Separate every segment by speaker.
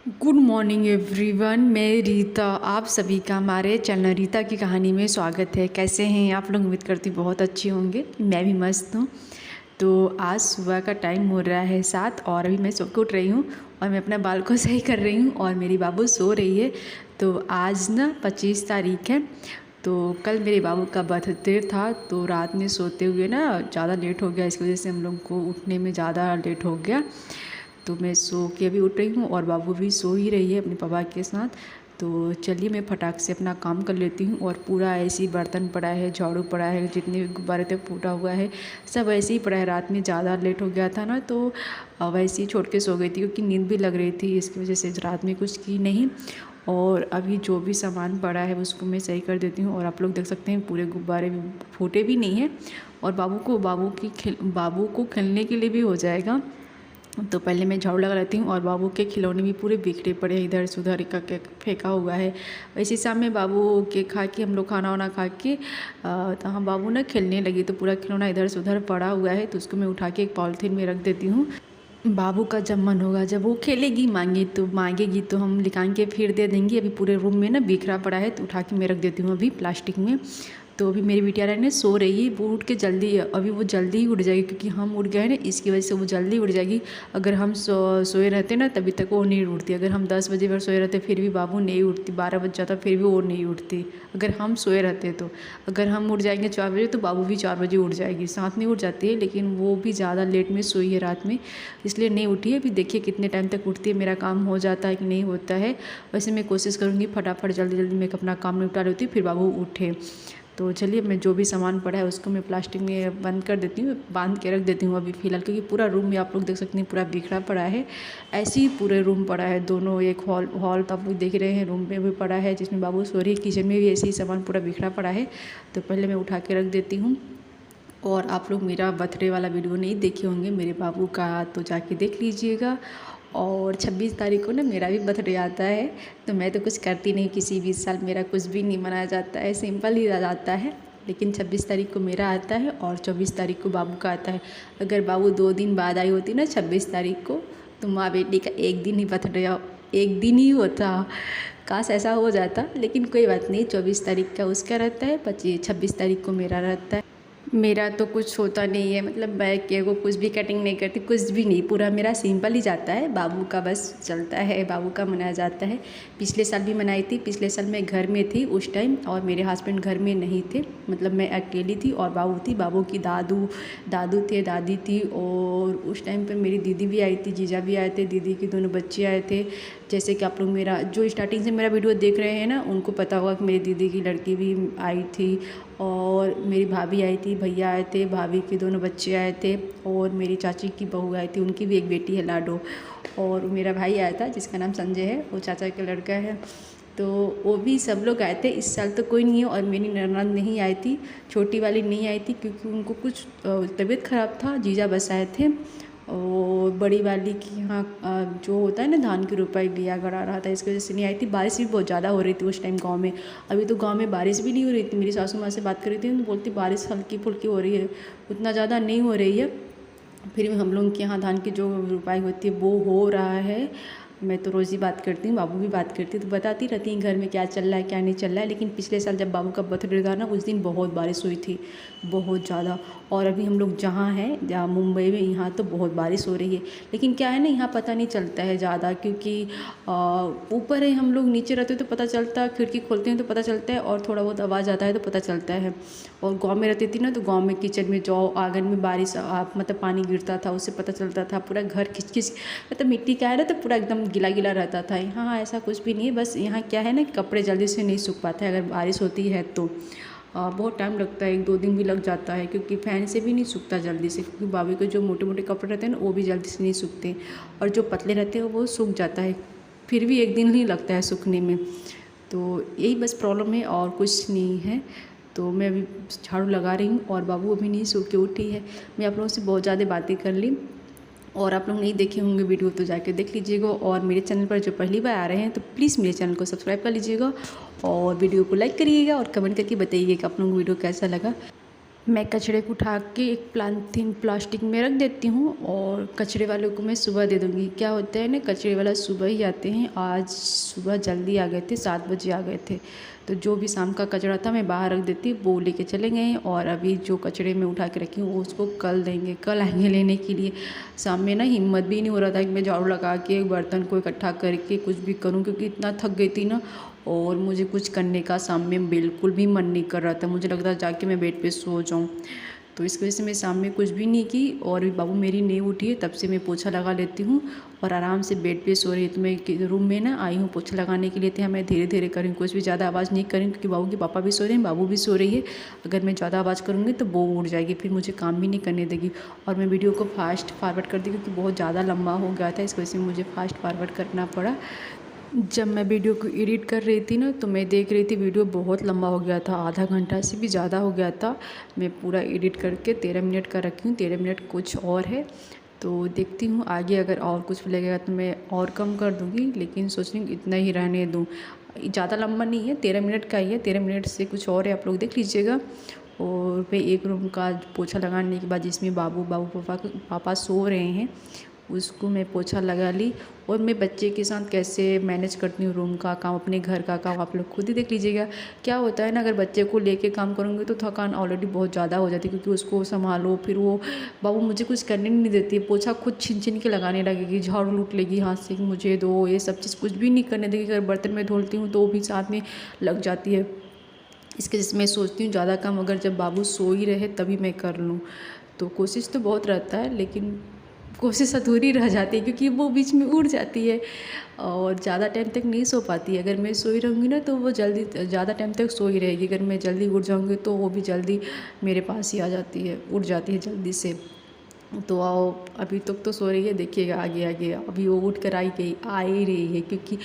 Speaker 1: Good morning everyone. मैं रीता, आप सभी का हमारे चैनल रीता की कहानी में स्वागत है। कैसे हैं आप लोग? उम्मीद करती हूँ बहुत अच्छे होंगे। मैं भी मस्त हूँ। तो आज सुबह का टाइम हो रहा है 7 और अभी मैं सो के उठ रही हूँ और मैं अपना बाल को सही कर रही हूँ और मेरी बाबू सो रही है। तो आज ना 25 तारीख है। तो कल मेरे बाबू का बर्थडे था, तो रात में सोते हुए ना ज़्यादा लेट हो गया। इसकी वजह से हम लोग को उठने में ज़्यादा लेट हो गया। तो मैं सो के अभी उठ रही हूँ और बाबू भी सो ही रही है अपने पापा के साथ। तो चलिए मैं फटाक से अपना काम कर लेती हूँ। और पूरा ऐसे ही बर्तन पड़ा है, झाड़ू पड़ा है, जितने भी गुब्बारे थे फूटा हुआ है, सब ऐसे ही पड़ा है। रात में ज़्यादा लेट हो गया था ना, तो वैसे ही छोड़ के सो गई थी क्योंकि नींद भी लग रही थी। इसकी वजह से रात में कुछ की नहीं। और अभी जो भी सामान पड़ा है उसको मैं सही कर देती हूँ। और आप लोग देख सकते हैं पूरे गुब्बारे भी फूटे भी नहीं हैं। और बाबू को खेलने के लिए भी हो जाएगा। तो पहले मैं झाड़ू लगा लेती हूँ। और बाबू के खिलौने भी पूरे बिखरे पड़े हैं, इधर से उधर का फेंका हुआ है। वैसे शाम में बाबू के खा के हम लोग खाना वाना खा के तो हम बाबू ना खेलने लगी, तो पूरा खिलौना इधर से उधर पड़ा हुआ है। तो उसको मैं उठा के एक पॉलीथीन में रख देती हूँ। बाबू का जब मन होगा, जब वो खेलेगी मांगेगी तो हम निकाल के फिर दे देंगे। अभी पूरे रूम में ना बिखरा पड़ा है, तो उठा के मैं रख देती हूँ अभी प्लास्टिक में। तो अभी मेरी बिटिया रानी सो रही है, वो उठ के जल्दी अभी वो जल्दी ही उठ जाएगी क्योंकि हम उठ गए ना, इसकी वजह से वो जल्दी उठ जाएगी। अगर हम सोए रहते ना तभी तक वो नहीं उठती। अगर हम 10 बजे पर सोए रहते फिर भी बाबू नहीं उठती, 12 बज जाता फिर भी वो नहीं उठती अगर हम सोए रहते तो। अगर हम उठ जाएंगे 4 बजे तो बाबू भी 4 बजे उठ जाएगी, साथ में उठ जाती है। लेकिन वो भी ज़्यादा लेट में सोई है रात में, इसलिए नहीं उठी है। अभी देखिए कितने टाइम तक उठती है, मेरा काम हो जाता है कि नहीं होता है। वैसे मैं कोशिश करूँगी फटाफट जल्दी जल्दी मैं अपना काम निपटा लेती हूँ, फिर बाबू उठे। तो चलिए मैं जो भी सामान पड़ा है उसको मैं प्लास्टिक में बंद कर देती हूँ, बांध के रख देती हूँ अभी फ़िलहाल। क्योंकि पूरा रूम में आप लोग देख सकते हैं पूरा बिखरा पड़ा है। ऐसे ही पूरे रूम पड़ा है, दोनों एक हॉल तो आप लोग देख रहे हैं, रूम में भी पड़ा है जिसमें बाबू सो रही है। किचन में भी ऐसे ही सामान पूरा बिखरा पड़ा है। तो पहले मैं उठा के रख देती हूँ। और आप लोग मेरा बर्थडे वाला वीडियो नहीं देखे होंगे मेरे बाबू का, तो जाके देख लीजिएगा। और 26 तारीख को ना मेरा भी बर्थडे आता है। तो मैं तो कुछ करती नहीं, किसी भी साल मेरा कुछ भी नहीं मनाया जाता है, सिंपल ही जाता है। लेकिन 26 तारीख को मेरा आता है और 24 तारीख को बाबू का आता है। अगर बाबू 2 दिन बाद आई होती ना 26 तारीख को, तो माँ बेटी का एक दिन ही बर्थडे, एक दिन ही होता। काश ऐसा हो जाता, लेकिन कोई बात नहीं। 24 तारीख का उसका रहता है, 26 तारीख को मेरा रहता है। मेरा तो कुछ होता नहीं है, मतलब मैं केक को कुछ भी कटिंग नहीं करती, कुछ भी नहीं, पूरा मेरा सिंपल ही जाता है। बाबू का बस चलता है, बाबू का मनाया जाता है। पिछले साल भी मनाई थी, पिछले साल मैं घर में थी उस टाइम और मेरे हस्बैंड घर में नहीं थे। मतलब मैं अकेली थी और बाबू थी। बाबू की दादू थे, दादी थी। और उस टाइम पर मेरी दीदी भी आई थी, जीजा भी आए थे, दीदी के दोनों बच्चे आए थे। जैसे कि आप लोग मेरा जो स्टार्टिंग से मेरा वीडियो देख रहे हैं ना, उनको पता होगा कि मेरी दीदी की लड़की भी आई थी। और मेरी भाभी आई थी, भैया आए थे, भाभी के दोनों बच्चे आए थे। और मेरी चाची की बहू आई थी, उनकी भी एक बेटी है लाडो। और मेरा भाई आया था जिसका नाम संजय है, वो चाचा का लड़का है। तो वो भी सब लोग आए थे। इस साल तो कोई नहीं है। और मेरी ननद नहीं आई थी, छोटी वाली नहीं आई थी क्योंकि उनको कुछ तबीयत ख़राब था। जीजा बस आए थे। और बड़ी वाली की यहाँ जो होता है ना धान की रोपाई, बिया गड़ा रहा था, इसकी वजह से नहीं आई थी। बारिश भी बहुत ज़्यादा हो रही थी उस टाइम गांव में। अभी तो गांव में बारिश भी नहीं हो रही थी। मेरी सासू माँ से बात कर रही थी तो बोलती बारिश हल्की फुल्की हो रही है, उतना ज़्यादा नहीं हो रही है। फिर भी हम लोग के यहाँ धान की जो रोपाई होती है वो हो रहा है। मैं तो रोज़ ही बात करती हूँ, बाबू भी बात करती है, तो बताती रहती हैं घर में क्या चल रहा है क्या नहीं चल रहा है। लेकिन पिछले साल जब बाबू का बर्थडे था ना, उस दिन बहुत बारिश हुई थी, बहुत ज़्यादा। और अभी हम लोग जहाँ हैं, जहाँ मुंबई में, यहाँ तो बहुत बारिश हो रही है। लेकिन क्या है ना, यहाँ पता नहीं चलता है ज़्यादा क्योंकि ऊपर है, हम लोग नीचे रहते तो पता चलता, खिड़की खोलते हैं तो पता चलता है, और थोड़ा बहुत आवाज़ आता है तो पता चलता है। और गाँव में रहती थी ना, तो गाँव में किचन में जाओ, आंगन में बारिश मतलब पानी गिरता था, उससे पता चलता था। पूरा घर खिच मतलब मिट्टी का है ना, तो पूरा एकदम गीला गीला रहता था। यहाँ ऐसा कुछ भी नहीं है। बस यहाँ क्या है ना, कपड़े जल्दी से नहीं सूख पाते अगर बारिश होती है तो। बहुत टाइम लगता है, 1-2 दिन भी लग जाता है क्योंकि फ़ैन से भी नहीं सूखता जल्दी से। क्योंकि बाबू के जो मोटे मोटे कपड़े रहते हैं ना, वो भी जल्दी से नहीं सूखते। और जो पतले रहते हैं वो सूख जाता है, फिर भी 1 दिन ही लगता है सूखने में। तो यही बस प्रॉब्लम है और कुछ नहीं है। तो मैं अभी झाड़ू लगा रही हूँ और बाबू अभी नहीं सो के उठी है। मैं आप लोगों से बहुत ज़्यादा बातें कर ली। और आप लोग नहीं देखे होंगे वीडियो तो जाके देख लीजिएगा। और मेरे चैनल पर जो पहली बार आ रहे हैं तो प्लीज़ मेरे चैनल को सब्सक्राइब कर लीजिएगा और वीडियो को लाइक करिएगा और कमेंट करके बताइएगा कि आप लोगों को वीडियो कैसा लगा। मैं कचड़े को उठा के एक पॉलीथीन प्लास्टिक में रख देती हूँ और कचड़े वालों को मैं सुबह दे दूँगी। क्या होता है ना, कचड़े वाला सुबह ही आते हैं। आज सुबह जल्दी आ गए थे, 7 बजे आ गए थे। तो जो भी शाम का कचरा था मैं बाहर रख देती, वो लेके चले गए हैं। और अभी जो कचड़े में उठा के रखी हूँ वो उसको कल देंगे, कल आएंगे लेने के लिए। शाम में ना हिम्मत भी नहीं हो रहा था कि मैं झाड़ू लगा के बर्तन को इकट्ठा करके कुछ भी करूँ, क्योंकि इतना थक गई थी ना। और मुझे कुछ करने का शाम में बिल्कुल भी मन नहीं कर रहा था, मुझे लग रहा था जाके मैं बेड पे सो जाऊँ। तो इस वजह से मैं शाम में कुछ भी नहीं की। और बाबू मेरी नहीं उठी है, तब से मैं पोछा लगा लेती हूँ और आराम से बेड पे सो रही है। तो मैं रूम में ना आई हूँ पोछा लगाने के लिए, तो मैं धीरे धीरे करूँ, कुछ भी ज़्यादा आवाज़ नहीं करूँ, क्योंकि बाबू के पापा भी सो रहे हैं, बाबू भी सो रही है। अगर मैं ज़्यादा आवाज़ करूँगी तो वो उठ जाएगी, फिर मुझे काम भी नहीं करने देगी। और मैं वीडियो को फास्ट फॉरवर्ड कर दी, क्योंकि बहुत ज़्यादा लंबा हो गया था, इस वजह से मुझे फास्ट फॉरवर्ड करना पड़ा। जब मैं वीडियो को एडिट कर रही थी ना, तो मैं देख रही थी वीडियो बहुत लंबा हो गया था, आधा घंटा से भी ज़्यादा हो गया था। मैं पूरा एडिट करके 13 मिनट का रखी हूँ, 13 मिनट कुछ और है। तो देखती हूँ आगे अगर और कुछ लगेगा तो मैं और कम कर दूँगी, लेकिन सोच रही हूँ इतना ही रहने दूँ। ज़्यादा लंबा नहीं है, 13 मिनट का ही है, 13 मिनट से कुछ और है, आप लोग देख लीजिएगा। और फिर एक रूम का पोछा लगाने के बाद, जिसमें बाबू पापा सो रहे हैं, उसको मैं पोछा लगा ली। और मैं बच्चे के साथ कैसे मैनेज करती हूँ रूम का काम, अपने घर का काम, आप लोग खुद ही देख लीजिएगा। क्या होता है ना, अगर बच्चे को लेके काम करूँगी तो थकान ऑलरेडी बहुत ज़्यादा हो जाती है, क्योंकि उसको संभालो, फिर वो बाबू मुझे कुछ करने नहीं देती है। पोछा खुद छिन छिन के लगाने लगेगी, झाड़ू लूट लेगी हाथ से कि मुझे दो, ये सब चीज़ कुछ भी नहीं करने देगी। अगर बर्तन में धोती हूँ तो वो भी साथ में लग जाती है। इसके जैसे मैं सोचती हूँ ज़्यादा काम अगर जब बाबू सो ही रहे तभी मैं कर लूँ। तो कोशिश तो बहुत रहता है, लेकिन कोशिश अधूरी रह जाती है, क्योंकि वो बीच में उड़ जाती है और ज़्यादा टाइम तक नहीं सो पाती है। अगर मैं सोई रहूँगी ना तो वो जल्दी ज़्यादा टाइम तक सोई रहेगी। अगर मैं जल्दी उठ जाऊँगी तो वो भी जल्दी मेरे पास ही आ जाती है, उठ जाती है जल्दी से। तो आओ, अभी तक तो सो रही है, देखिएगा आगे आगे अभी वो उठ कर आ ही रही है। क्योंकि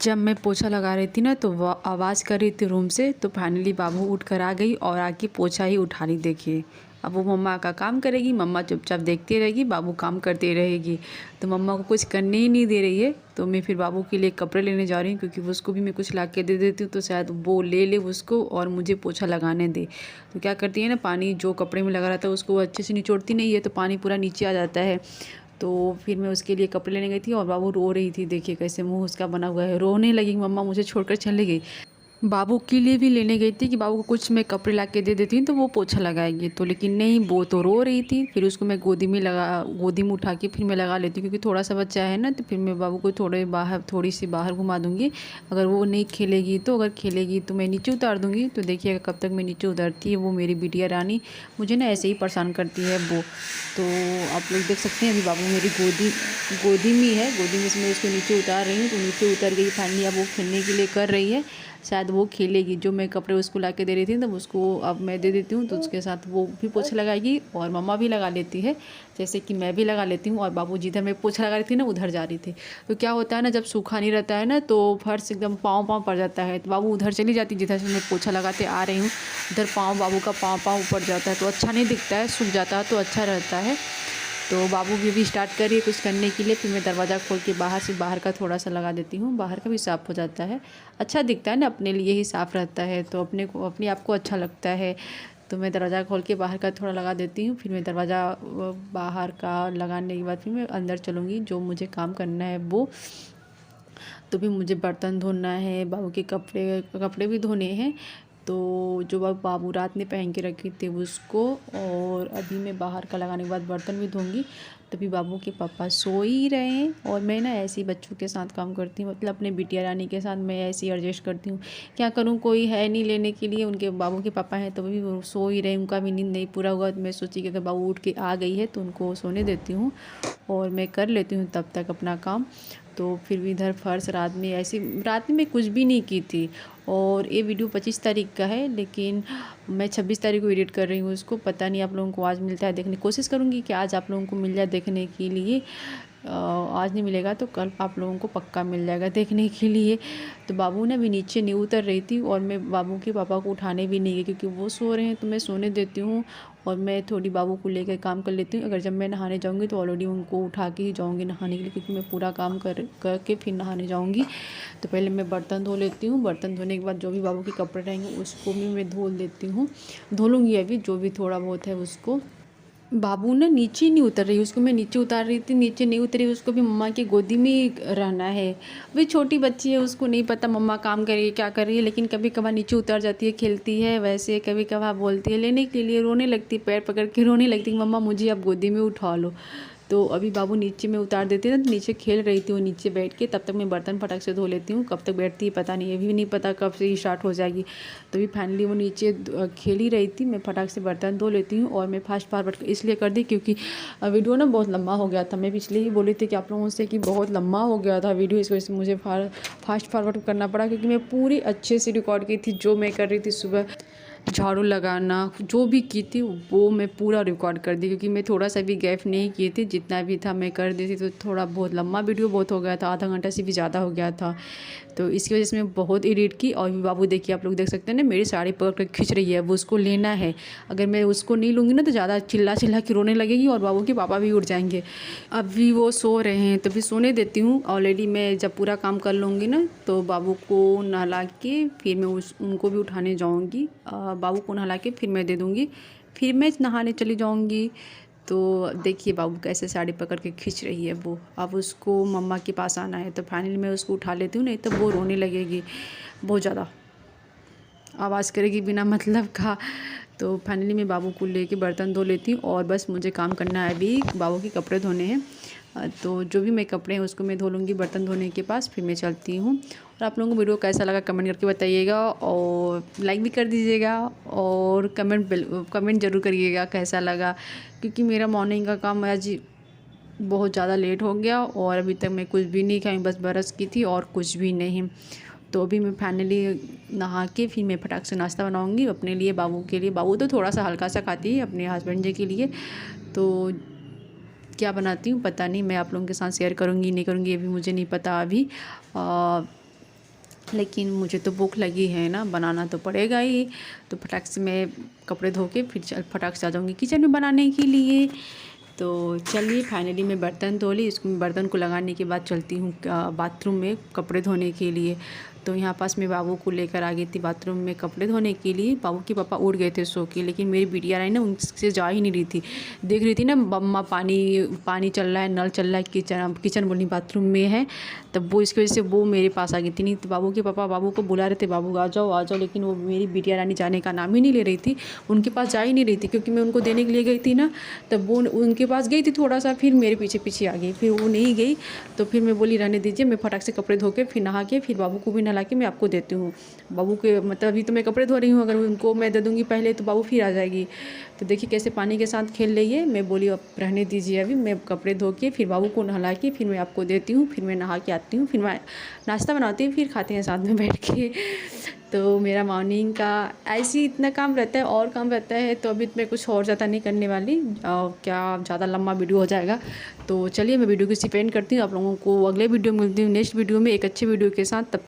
Speaker 1: जब मैं पोछा लगा रही थी ना, तो वो आवाज़ कर रही थी रूम से, तो फाइनली बाबू उठ कर आ गई और आके पोछा ही उठा ली। देखिए, अब वो मम्मा का काम करेगी, मम्मा चुपचाप देखती रहेगी, बाबू काम करती रहेगी। तो मम्मा को कुछ करने ही नहीं दे रही है। तो मैं फिर बाबू के लिए कपड़े लेने जा रही हूँ, क्योंकि उसको भी मैं कुछ ला के दे देती हूँ, तो शायद वो ले ले उसको और मुझे पोछा लगाने दे। तो क्या करती है ना, पानी जो कपड़े में लगा रहता है उसको अच्छे से निचोड़ती नहीं है, तो पानी पूरा नीचे आ जाता है। तो फिर मैं उसके लिए कपड़े लेने गई थी और बाबू रो रही थी। देखिए कैसे मुंह उसका बना हुआ है, रोने लगी, मम्मा मुझे छोड़कर चली गई। बाबू के लिए भी लेने गई थी कि बाबू को कुछ मैं कपड़े ला के दे देती हूँ तो वो पोछा लगाएगी, तो लेकिन नहीं, वो तो रो रही थी। फिर उसको मैं गोदी में उठा के फिर मैं लगा लेती हूँ, क्योंकि थोड़ा सा बच्चा है ना। तो फिर मैं बाबू को थोड़ी सी बाहर घुमा दूँगी। अगर वो नहीं खेलेगी तो, अगर खेलेगी तो मैं नीचे उतार दूँगी। तो देखिएगा कब तक मैं नीचे उतरती है वो मेरी बिटिया रानी, मुझे ना ऐसे ही परेशान करती है वो। तो आप लोग देख सकते हैं अभी बाबू मेरी गोदी में है, गोदी में से मैं उसको नीचे उतार रही हूँ। तो नीचे उतर गई फाइनली, अब वो खेलने के लिए कर रही है, शायद वो खेलेगी। जो मैं कपड़े उसको ला के दे रही थी तब उसको अब मैं दे देती हूँ, तो उसके साथ वो भी पोछा लगाएगी और मम्मा भी लगा लेती है, जैसे कि मैं भी लगा लेती हूँ। और बाबू जिधर मैं पोछा लगा रही थी ना उधर जा रही थी। तो क्या होता है ना, जब सूखा नहीं रहता है ना तो फर्श एकदम पाँव पड़ जाता है। तो बाबू उधर चली जाती, जिधर से मैं पोछा लगाते आ रही हूँ उधर बाबू का पाँव पड़ जाता है, तो अच्छा नहीं दिखता है। सूख जाता है तो अच्छा रहता है। तो बाबू भी स्टार्ट करिए कुछ करने के लिए। फिर मैं दरवाज़ा खोल के बाहर का थोड़ा सा लगा देती हूँ, बाहर का भी साफ़ हो जाता है, अच्छा दिखता है ना, अपने लिए ही साफ़ रहता है तो अपने आप को अच्छा लगता है। तो मैं दरवाज़ा खोल के बाहर का थोड़ा लगा देती हूँ। फिर मैं दरवाज़ा बाहर का लगाने के बाद फिर मैं अंदर चलूँगी, जो मुझे काम करना है वो। तो भी मुझे बर्तन धोना है, बाबू के कपड़े भी धोने हैं। तो जो बाबू रात में पहन के रखे थे उसको, और अभी मैं बाहर का लगाने के बाद बर्तन भी धोंगी। तभी बाबू के पापा सो ही रहे हैं और मैं ना ऐसे ही बच्चों के साथ काम करती हूँ, मतलब अपने बिटिया रानी के साथ मैं ऐसे ही एडजस्ट करती हूँ। क्या करूँ, कोई है नहीं लेने के लिए, उनके बाबू के पापा हैं तो भी वो सो ही रहे, उनका भी नींद नहीं पूरा हुआ। तो मैं सोची कि अगर बाबू उठ के आ गई है तो उनको सोने देती हूँ और मैं कर लेती हूँ तब तक अपना काम। तो फिर भी इधर फर्श रात में मैं कुछ भी नहीं की थी। और ये वीडियो 25 तारीख का है, लेकिन मैं 26 तारीख को एडिट कर रही हूँ उसको। पता नहीं आप लोगों को आज मिलता है, देखने की कोशिश करूँगी कि आज आप लोगों को मिल जाए देखने के लिए। आज नहीं मिलेगा तो कल आप लोगों को पक्का मिल जाएगा देखने के लिए। तो बाबू ने अभी नीचे नहीं उतर रही थी और मैं बाबू के पापा को उठाने भी नहीं गई क्योंकि वो सो रहे हैं, तो मैं सोने देती हूँ और मैं थोड़ी बाबू को लेकर काम कर लेती हूँ। अगर जब मैं नहाने जाऊँगी तो ऑलरेडी उनको उठा के ही जाऊँगी नहाने के लिए, क्योंकि मैं पूरा काम करके फिर नहाने जाऊँगी। तो पहले मैं बर्तन धो लेती हूँ, बर्तन धोने के बाद जो भी बाबू के कपड़े रहेंगे उसको भी मैं धो लेती हूँ, धो लूँगी अभी जो भी थोड़ा बहुत है उसको। बाबू ना नीचे नहीं उतर रही, उसको मैं नीचे उतार रही थी, नीचे नहीं उतरी, उसको भी मम्मा की गोदी में ही रहना है। वही छोटी बच्ची है, उसको नहीं पता मम्मा काम कर रही है क्या कर रही है, लेकिन कभी कभार नीचे उतर जाती है, खेलती है, वैसे कभी कभार बोलती है लेने के लिए, रोने लगती है, पैर पकड़ के रोने लगती है मम्मा मुझे अब गोदी में उठा लो। तो अभी बाबू नीचे में उतार देते हैं ना, तो नीचे खेल रही थी वो नीचे बैठ के, तब तक मैं बर्तन फटाक से धो लेती हूँ। कब तक बैठती है पता नहीं है, अभी नहीं पता कब से ही स्टार्ट हो जाएगी। तो अभी फाइनली वो नीचे खेल ही रही थी, मैं फटाक से बर्तन धो लेती हूँ। और मैं फास्ट फॉरवर्ड इसलिए कर दी क्योंकि वीडियो ना बहुत लंबा हो गया था। मैं पिछले ही बोली थी कि आप लोगों से कि बहुत लंबा हो गया था वीडियो, इस वजह से मुझे फास्ट फॉरवर्ड करना पड़ा, क्योंकि मैं पूरी अच्छे से रिकॉर्ड की थी जो मैं कर रही थी सुबह। झाड़ू लगाना जो भी की थी वो मैं पूरा रिकॉर्ड कर दी, क्योंकि मैं थोड़ा सा भी गैप नहीं किए थे, जितना भी था मैं कर दी थी। तो थोड़ा बहुत लंबा वीडियो बहुत हो गया था, आधा घंटा से भी ज़्यादा हो गया था, तो इसकी वजह से मैं बहुत एडिट की। और भी बाबू देखिए, आप लोग देख सकते हैं ना मेरी साड़ी पकड़ कर खींच रही है, वो उसको लेना है। अगर मैं उसको नहीं लूँगी ना तो ज़्यादा चिल्ला चिल्ला के रोने लगेगी और बाबू के पापा भी उठ जाएंगे। अभी वो सो रहे हैं तो भी सोने देती हूँ। ऑलरेडी मैं जब पूरा काम कर लूँगी ना तो बाबू को नहला के फिर मैं उनको भी उठाने जाऊँगी। बाबू को नहला के फिर मैं दे दूँगी, फिर मैं नहाने चली जाऊँगी। तो देखिए बाबू कैसे साड़ी पकड़ के खींच रही है वो, अब उसको मम्मा के पास आना है। तो फाइनली मैं उसको उठा लेती हूँ, नहीं तो वो रोने लगेगी, बहुत ज़्यादा आवाज़ करेगी बिना मतलब का। तो फाइनली मैं बाबू को लेके बर्तन धो लेती हूँ और बस मुझे काम करना है, अभी बाबू के कपड़े धोने हैं। तो जो भी मैं कपड़े हैं उसको मैं धो लूँगी बर्तन धोने के पास, फिर मैं चलती हूँ। और आप लोगों को वीडियो कैसा लगा कमेंट करके बताइएगा, और लाइक भी कर दीजिएगा और कमेंट ज़रूर करिएगा कैसा लगा, क्योंकि मेरा मॉर्निंग का काम आज बहुत ज़्यादा लेट हो गया और अभी तक मैं कुछ भी नहीं खाई, बस ब्रश की थी और कुछ भी नहीं। तो अभी मैं फाइनली नहा के फिर मैं फटाक से नाश्ता बनाऊंगी अपने लिए, बाबू के लिए। बाबू तो थोड़ा सा हल्का सा खाती है, अपने हस्बैंड जी के लिए। तो क्या बनाती हूँ पता नहीं, मैं आप लोगों के साथ शेयर करूँगी नहीं करूँगी ये भी मुझे नहीं पता अभी। लेकिन मुझे तो भूख लगी है ना, बनाना तो पड़ेगा ही। तो फटाक से मैं कपड़े धो के फिर फटाक से आ जाऊँगी किचन में बनाने के लिए। तो चलिए फाइनली मैं बर्तन धो ली, इसको बर्तन को लगाने के बाद चलती हूँ बाथरूम में कपड़े धोने के लिए। तो यहाँ पास मैं बाबू को लेकर आ गई थी बाथरूम में कपड़े धोने के लिए। बाबू के पापा उठ गए थे सो के, लेकिन मेरी बिटिया रही ना उनसे जा ही नहीं रही थी, देख रही थी ना मम्मा पानी चल रहा है, नल चल रहा है, किचन बोलनी बाथरूम में है, तब वो इसकी वजह से वो मेरे पास आ गई थी। नहीं तो बाबू के पापा बाबू को बुला रहे थे, बाबू आ जाओ, लेकिन वो मेरी बिटिया रानी जाने का नाम ही नहीं ले रही थी, उनके पास जा ही नहीं रही थी, क्योंकि मैं उनको देने के लिए गई थी ना, तब वो उनके पास गई थी थोड़ा सा, फिर मेरे पीछे पीछे आ गई, फिर वो नहीं गई। तो फिर मैं बोली रहने दीजिए, मैं फटाक से कपड़े धो के फिर नहा के फिर बाबू को भी नहला के मैं आपको देती हूँ। बाबू के मतलब अभी तो मैं कपड़े धो रही हूँ, अगर उनको मैं दे दूँगी पहले तो बाबू फिर आ जाएगी। तो देखिए कैसे पानी के साथ खेल रही है। मैं बोली अब रहने दीजिए, अभी मैं कपड़े धो के फिर बाबू को नहला के फिर मैं आपको देती हूँ, फिर मैं नहा के आती हूँ, फिर मैं नाश्ता बनाती हूँ, फिर खाते हैं साथ में बैठ के। तो मेरा मॉर्निंग का ऐसे ही इतना काम रहता है, और काम रहता है तो अभी मैं कुछ और ज़्यादा नहीं करने वाली, क्या ज़्यादा लंबा वीडियो हो जाएगा। तो चलिए मैं वीडियो को इसी पे एंड करती हूँ, आप लोगों को अगले वीडियो में मिलती हूँ नेक्स्ट वीडियो में एक अच्छे वीडियो के साथ। तब